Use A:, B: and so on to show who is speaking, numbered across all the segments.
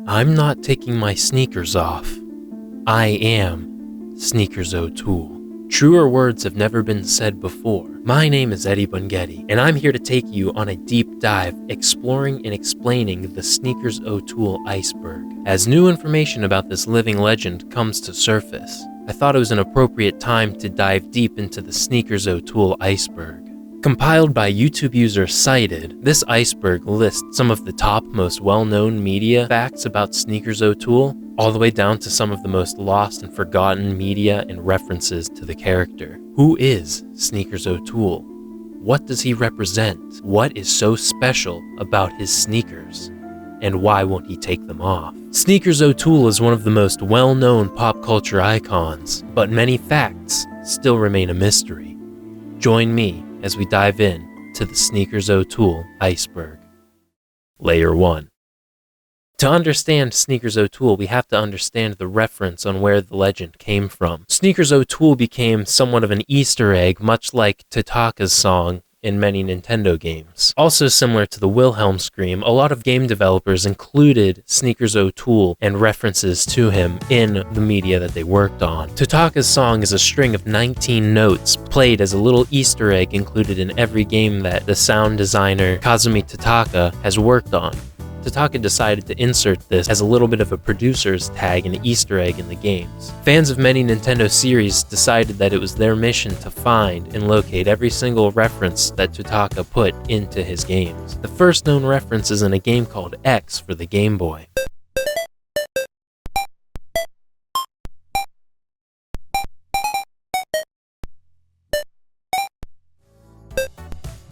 A: I'm not taking my sneakers off. I am Sneakers O'Toole. Truer words have never been said before. My name is Eddie Bunghetti, and I'm here to take you on a deep dive exploring and explaining the Sneakers O'Toole Iceberg. As new information about this living legend comes to surface, I thought it was an appropriate time to dive deep into the Sneakers O'Toole Iceberg. Compiled by YouTube user Cited, this iceberg lists some of the top most well-known media facts about Sneakers O'Toole, all the way down to some of the most lost and forgotten media and references to the character. Who is Sneakers O'Toole? What does he represent? What is so special about his sneakers? And why won't he take them off? Sneakers O'Toole is one of the most well-known pop culture icons, but many facts still remain a mystery. Join me as we dive in to the Sneakers O'Toole Iceberg. Layer 1. To understand Sneakers O'Toole, we have to understand the reference on where the legend came from. Sneakers O'Toole became somewhat of an Easter egg, much like Totaka's song in many Nintendo games. Also similar to the Wilhelm scream, a lot of game developers included Sneakers O'Toole and references to him in the media that they worked on. Totaka's song is a string of 19 notes played as a little Easter egg included in every game that the sound designer Kazumi Totaka has worked on. Totaka decided to insert this as a little bit of a producer's tag and Easter egg in the games. Fans of many Nintendo series decided that it was their mission to find and locate every single reference that Totaka put into his games. The first known reference is in a game called X for the Game Boy.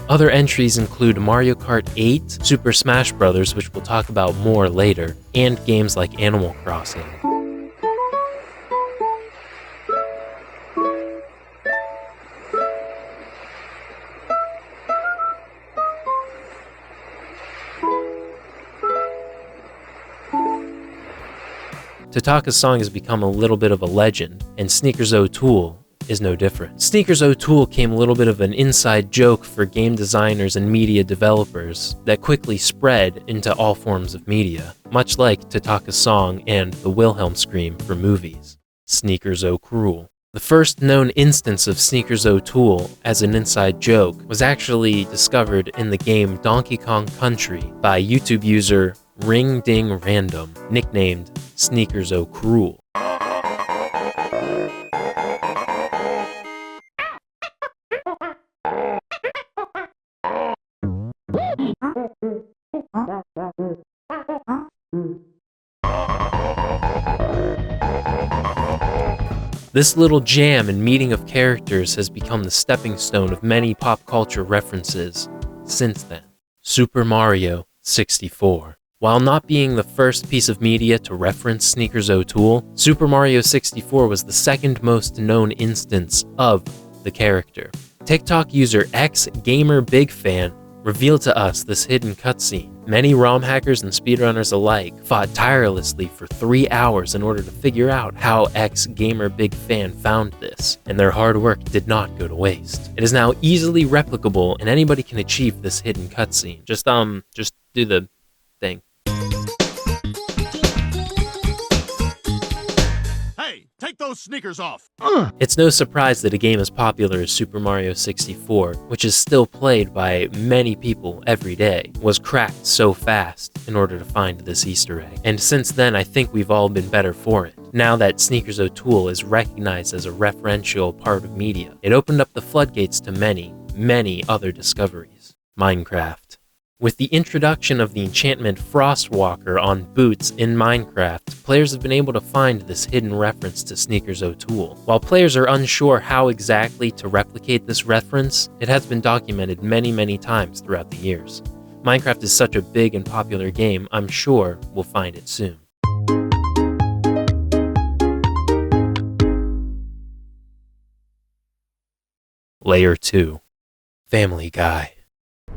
A: Other entries include Mario Kart 8, Super Smash Bros., which we'll talk about more later, and games like Animal Crossing. Totaka's song has become a little bit of a legend, and Sneakers O'Toole is no different. Sneakers O'Toole came a little bit of an inside joke for game designers and media developers that quickly spread into all forms of media, much like Totaka's song and the Wilhelm scream for movies. Sneakers O'Cruel. The first known instance of Sneakers O'Toole as an inside joke was actually discovered in the game Donkey Kong Country by YouTube user Ring Ding Random, nicknamed Sneakers O'Cruel. This little jam and meeting of characters has become the stepping stone of many pop culture references since then. Super Mario 64. While not being the first piece of media to reference Sneakers O'Toole, Super Mario 64 was the second most known instance of the character. TikTok user XGamerBigFan revealed to us this hidden cutscene. Many ROM hackers and speedrunners alike fought tirelessly for 3 hours in order to figure out how XGamerBigFan found this, and their hard work did not go to waste. It is now easily replicable, and anybody can achieve this hidden cutscene. Just do the thing.
B: Take those sneakers off!
A: It's no surprise that a game as popular as Super Mario 64, which is still played by many people every day, was cracked so fast in order to find this Easter egg. And since then, I think we've all been better for it. Now that Sneakers O'Toole is recognized as a referential part of media, it opened up the floodgates to many, many other discoveries. Minecraft. With the introduction of the enchantment Frostwalker on boots in Minecraft, players have been able to find this hidden reference to Sneakers O'Toole. While players are unsure how exactly to replicate this reference, it has been documented many times throughout the years. Minecraft is such a big and popular game, I'm sure we'll find it soon. Layer 2. Family Guy.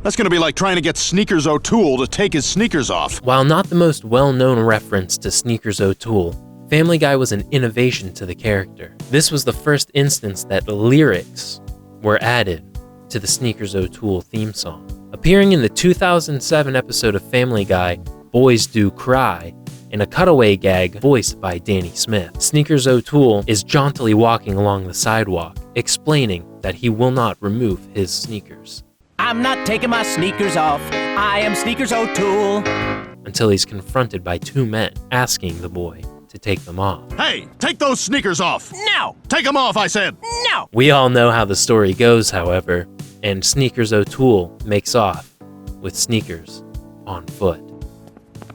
B: That's gonna be like trying to get Sneakers O'Toole to take his sneakers off.
A: While not the most well-known reference to Sneakers O'Toole, Family Guy was an innovation to the character. This was the first instance that lyrics were added to the Sneakers O'Toole theme song. Appearing in the 2007 episode of Family Guy, Boys Do Cry, and a cutaway gag voiced by Danny Smith. Sneakers O'Toole is jauntily walking along the sidewalk, explaining that he will not remove his sneakers.
C: I'm not taking my sneakers off. I am Sneakers O'Toole.
A: Until he's confronted by two men, asking the boy to take them off.
B: Hey, take those sneakers off!
C: No!
B: Take them off, I said!
C: No!
A: We all know how the story goes, however, and Sneakers O'Toole makes off with sneakers on foot.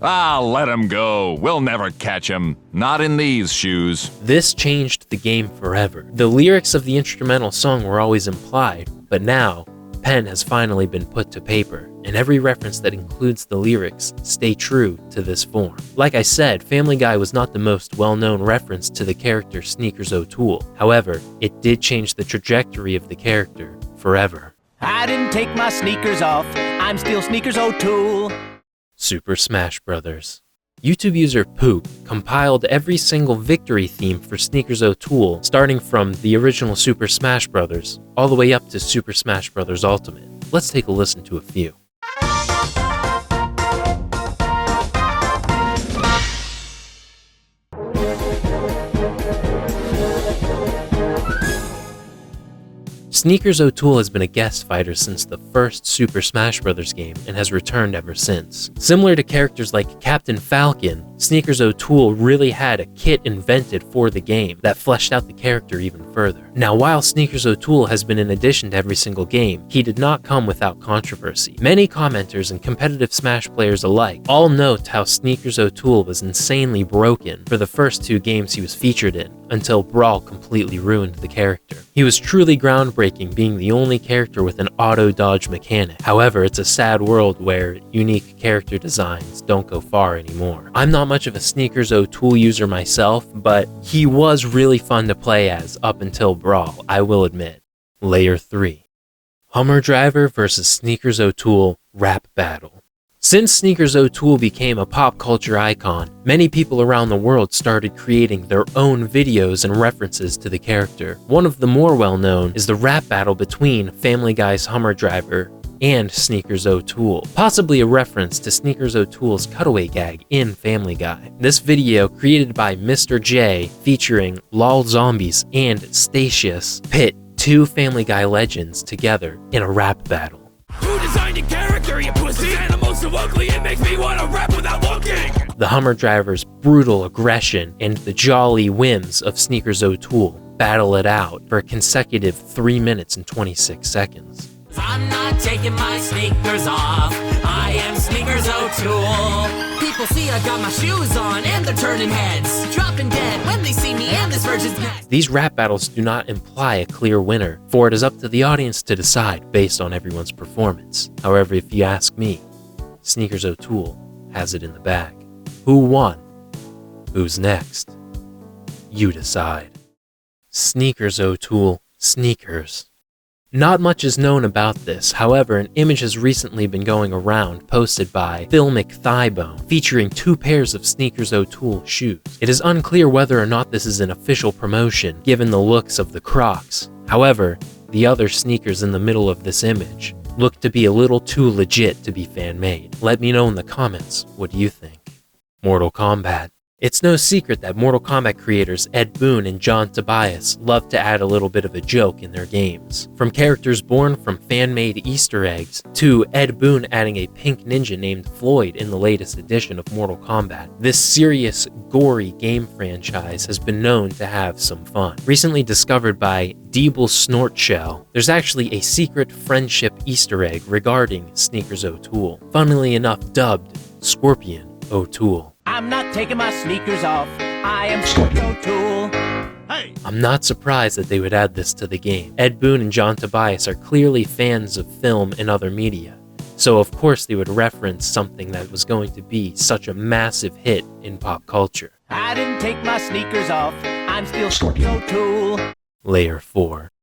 D: Ah, let him go. We'll never catch him. Not in these shoes.
A: This changed the game forever. The lyrics of the instrumental song were always implied, but now, pen has finally been put to paper, and every reference that includes the lyrics stay true to this form. Like I said, Family Guy was not the most well-known reference to the character Sneakers O'Toole. However, it did change the trajectory of the character forever.
C: I didn't take my sneakers off. I'm still Sneakers O'Toole.
A: Super Smash Bros. YouTube user Poop compiled every single victory theme for Sneakers O'Toole, starting from the original Super Smash Bros. All the way up to Super Smash Bros. Ultimate. Let's take a listen to a few. Sneakers O'Toole has been a guest fighter since the first Super Smash Bros. Game and has returned ever since. Similar to characters like Captain Falcon, Sneakers O'Toole really had a kit invented for the game that fleshed out the character even further. Now, while Sneakers O'Toole has been an addition to every single game, he did not come without controversy. Many commenters and competitive Smash players alike all note how Sneakers O'Toole was insanely broken for the first two games he was featured in, until Brawl completely ruined the character. He was truly groundbreaking, being the only character with an auto-dodge mechanic. However, it's a sad world where unique character designs don't go far anymore. I'm not much of a Sneakers O'Toole user myself, but he was really fun to play as up until Brawl, I will admit. Layer 3. Hummer Driver vs Sneakers O'Toole Rap Battle. Since Sneakers O'Toole became a pop culture icon, many people around the world started creating their own videos and references to the character. One of the more well-known is the rap battle between Family Guy's Hummer Driver and Sneakers O'Toole, possibly a reference to Sneakers O'Toole's cutaway gag in Family Guy. This video, created by Mr. J, featuring LOL Zombies and Statius, pit two Family Guy legends together in a rap battle.
E: Who designed your character, you pussy? Animals so ugly, it makes me want to rap without looking!
A: The Hummer Driver's brutal aggression and the jolly whims of Sneakers O'Toole battle it out for a consecutive 3 minutes and 26 seconds.
E: I'm not taking my sneakers off. I am Sneakers O'Toole. People see I got my shoes on and they're turning heads, dropping dead when they see me and this virgin's next.
A: These rap battles do not imply a clear winner, for it is up to the audience to decide based on everyone's performance. However, if you ask me, Sneakers O'Toole has it in the bag. Who won? Who's next? You decide. Sneakers O'Toole Sneakers. Not much is known about this, however, an image has recently been going around posted by Filmic Thighbone featuring two pairs of Sneakers O'Toole shoes. It is unclear whether or not this is an official promotion given the looks of the Crocs. However, the other sneakers in the middle of this image look to be a little too legit to be fan-made. Let me know in the comments, what do you think? Mortal Kombat. It's no secret that Mortal Kombat creators Ed Boon and John Tobias love to add a little bit of a joke in their games. From characters born from fan-made Easter eggs, to Ed Boon adding a pink ninja named Floyd in the latest edition of Mortal Kombat, this serious, gory game franchise has been known to have some fun. Recently discovered by Deeble Snortshell, there's actually a secret friendship Easter egg regarding Sneakers O'Toole, funnily enough dubbed Scorpion O'Toole.
C: I'm not taking my sneakers off. I am Sneakers O'Toole.
B: Hey!
A: I'm not surprised that they would add this to the game. Ed Boon and John Tobias are clearly fans of film and other media, so of course they would reference something that was going to be such a massive hit in pop culture.
C: I didn't take my sneakers off. I'm still Sneakers O'Toole.
A: Layer 4.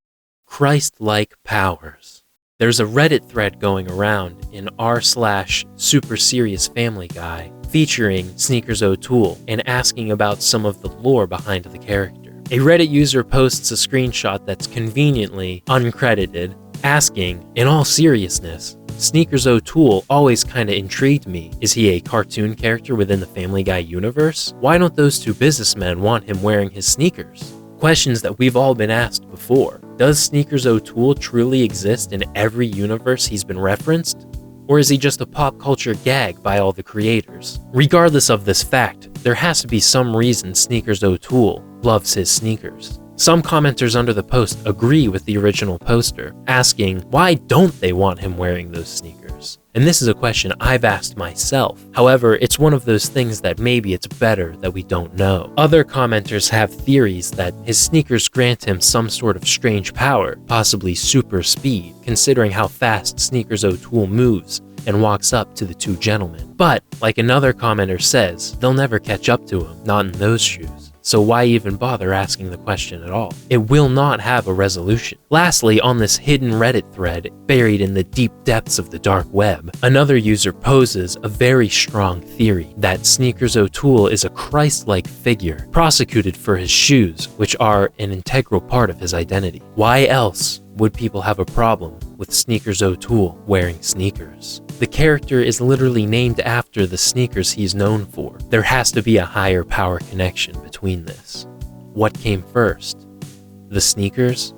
A: Christ-like powers. There's a Reddit thread going around in r/Super Serious Family Guy featuring Sneakers O'Toole and asking about some of the lore behind the character. A Reddit user posts a screenshot that's conveniently uncredited asking, in all seriousness, Sneakers O'Toole always kinda intrigued me. Is he a cartoon character within the Family Guy universe? Why don't those two businessmen want him wearing his sneakers? Questions that we've all been asked before. Does Sneakers O'Toole truly exist in every universe he's been referenced? Or is he just a pop culture gag by all the creators? Regardless of this fact, there has to be some reason Sneakers O'Toole loves his sneakers. Some commenters under the post agree with the original poster, asking why don't they want him wearing those sneakers? And this is a question I've asked myself. However, it's one of those things that maybe it's better that we don't know. Other commenters have theories that his sneakers grant him some sort of strange power, possibly super speed, considering how fast Sneakers O'Toole moves and walks up to the two gentlemen. But, like another commenter says, they'll never catch up to him, not in those shoes. So why even bother asking the question at all? It will not have a resolution. Lastly, on this hidden Reddit thread, buried in the deep depths of the dark web, another user poses a very strong theory that Sneakers O'Toole is a Christ-like figure, prosecuted for his shoes, which are an integral part of his identity. Why else would people have a problem with Sneakers O'Toole wearing sneakers? The character is literally named after the sneakers he's known for. There has to be a higher power connection between this. What came first? The sneakers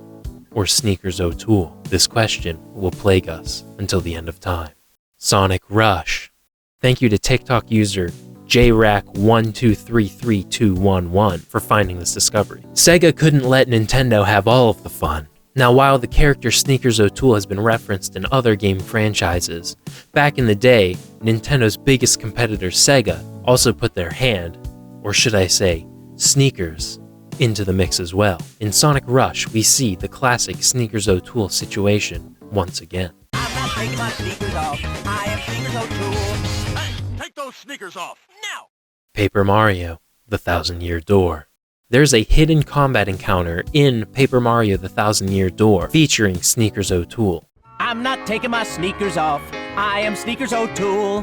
A: or Sneakers O'Toole? This question will plague us until the end of time. Sonic Rush. Thank you to TikTok user JRack1233211 for finding this discovery. Sega couldn't let Nintendo have all of the fun. Now, while the character Sneakers O'Toole has been referenced in other game franchises, back in the day, Nintendo's biggest competitor Sega also put their hand, or should I say, sneakers, into the mix as well. In Sonic Rush, we see the classic Sneakers O'Toole situation once again.
C: I'm not taking my sneakers off. I am Sneakers O'Toole.
B: Hey, take those sneakers off!
C: Now!
A: Paper Mario, The Thousand-Year Door. There's a hidden combat encounter in Paper Mario The Thousand-Year Door featuring Sneakers O'Toole.
C: I'm not taking my sneakers off. I am Sneakers O'Toole.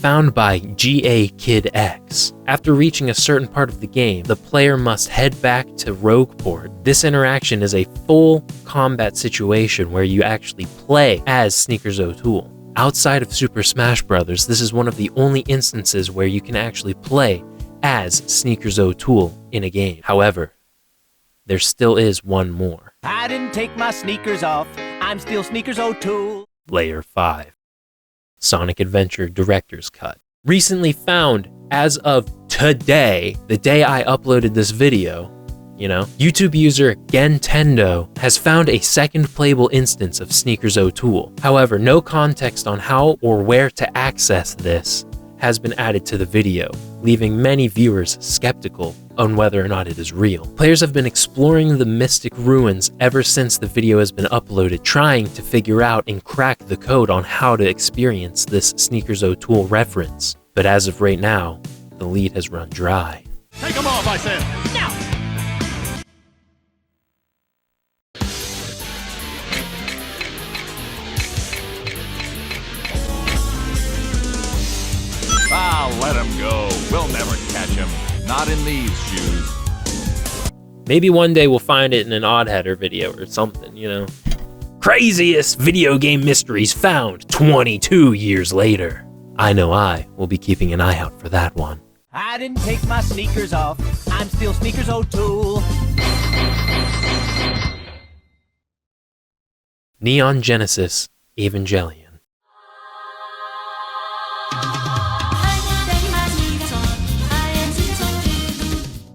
A: Found by GA Kid X. After reaching a certain part of the game, the player must head back to Rogueport. This interaction is a full combat situation where you actually play as Sneakers O'Toole. Outside of Super Smash Bros., this is one of the only instances where you can actually play as Sneakers O'Toole in a game. However, there still is one more.
C: I didn't take my sneakers off. I'm still Sneakers O'Toole.
A: Layer 5. Sonic Adventure Director's Cut. Recently found as of today, the day I uploaded this video, YouTube user Gentendo has found a second playable instance of Sneakers O'Toole. However, no context on how or where to access this has been added to the video, leaving many viewers skeptical on whether or not it is real. Players have been exploring the mystic ruins ever since the video has been uploaded, trying to figure out and crack the code on how to experience this Sneakers O'Toole reference. But as of right now, the lead has run dry.
B: Take them off, I said!
C: Now!
D: Ah, let him go. We'll never catch him. Not in these shoes.
A: Maybe one day we'll find it in an Odd Header video or something, Craziest video game mysteries found 22 years later. I know I will be keeping an eye out for that one.
C: I didn't take my sneakers off. I'm still Sneakers O'Toole.
A: Neon Genesis Evangelion.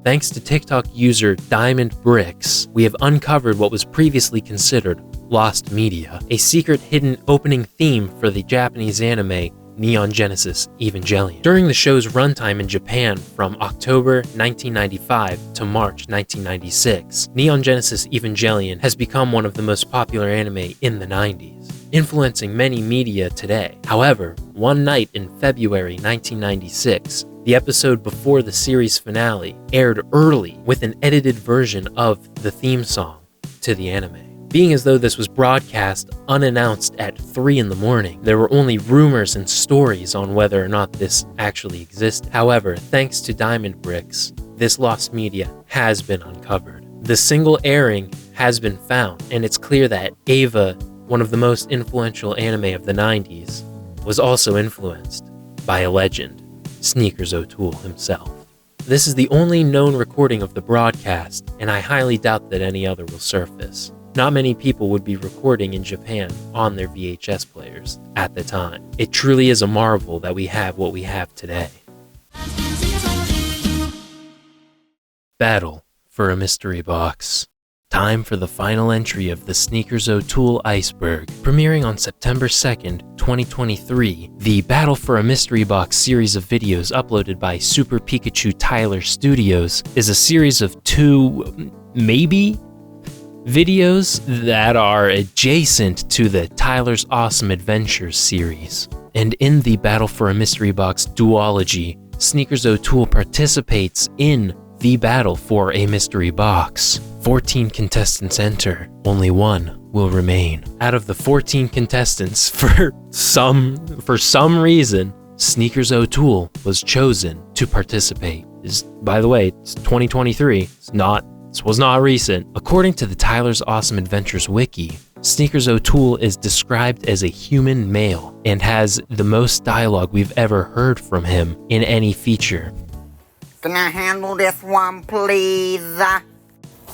A: Thanks to TikTok user Diamond Bricks, we have uncovered what was previously considered lost media, a secret hidden opening theme for the Japanese anime Neon Genesis Evangelion. During the show's runtime in Japan from October 1995 to March 1996, Neon Genesis Evangelion has become one of the most popular anime in the 90s, influencing many media today. However, one night in February 1996, the episode before the series finale aired early with an edited version of the theme song to the anime. Being as though this was broadcast unannounced at 3 in the morning, there were only rumors and stories on whether or not this actually existed. However, thanks to Diamond Bricks, this lost media has been uncovered. The single airing has been found, and it's clear that Ava one of the most influential anime of the 90s, was also influenced by a legend, Sneakers O'Toole himself. This is the only known recording of the broadcast, and I highly doubt that any other will surface. Not many people would be recording in Japan on their VHS players at the time. It truly is a marvel that we have what we have today. Battle for a mystery box. Time for the final entry of the Sneakers O'Toole Iceberg. Premiering on September 2nd, 2023, the Battle for a Mystery Box series of videos uploaded by Super Pikachu Tyler Studios is a series of 2, maybe, videos that are adjacent to the Tyler's Awesome Adventures series. And in the Battle for a Mystery Box duology, Sneakers O'Toole participates in the battle for a mystery box. 14 contestants enter, only one will remain. Out of the 14 contestants, for some reason, Sneakers O'Toole was chosen to participate. By the way, it's 2023. This was not recent. According to the Tyler's Awesome Adventures wiki, Sneakers O'Toole is described as a human male and has the most dialogue we've ever heard from him in any feature.
F: Can I handle this one, please?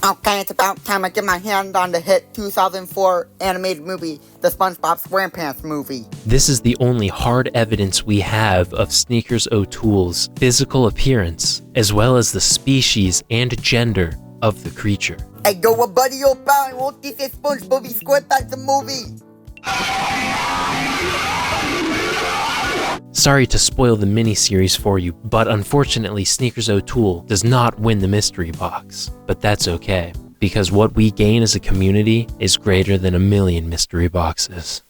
F: Okay, it's about time I get my hand on the hit 2004 animated movie, the SpongeBob SquarePants movie.
A: This is the only hard evidence we have of Sneakers O'Toole's physical appearance, as well as the species and gender of the creature.
F: Hey, yo, what buddy, yo, pal, I want this SpongeBob SquarePants movie.
A: Sorry to spoil the miniseries for you, but unfortunately Sneakers O'Toole does not win the mystery box. But that's okay, because what we gain as a community is greater than 1,000,000 mystery boxes.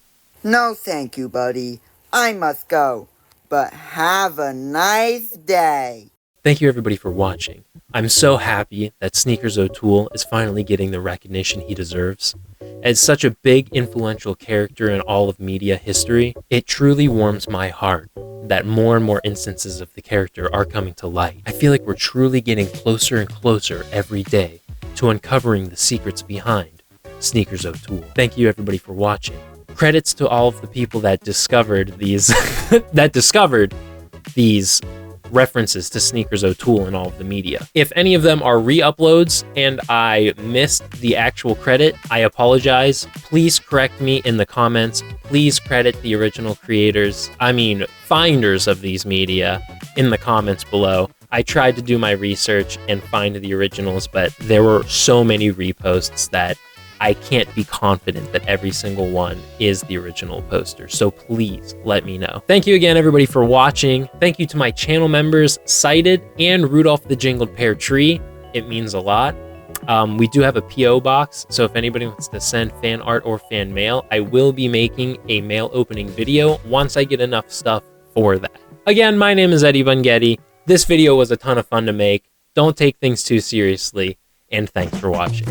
F: No thank you, buddy. I must go. But have a nice day.
A: Thank you everybody for watching. I'm so happy that Sneakers O'Toole is finally getting the recognition he deserves. As such a big, influential character in all of media history, it truly warms my heart that more and more instances of the character are coming to light. I feel like we're truly getting closer and closer every day to uncovering the secrets behind Sneakers O'Toole. Thank you everybody for watching. Credits to all of the people that discovered these references to Sneakers O'Toole in all of the media. If any of them are re-uploads and I missed the actual credit, I apologize. Please correct me in the comments. Please credit the original creators, finders of these media, in the comments below. I tried to do my research and find the originals, but there were so many reposts that I can't be confident that every single one is the original poster, so please let me know. Thank you again, everybody, for watching. Thank you to my channel members, Cited and Rudolph the Jingled Pear Tree. It means a lot. We do have a P.O. box, so if anybody wants to send fan art or fan mail, I will be making a mail opening video once I get enough stuff for that. Again, my name is Eddie Bunghetti. This video was a ton of fun to make. Don't take things too seriously, and thanks for watching.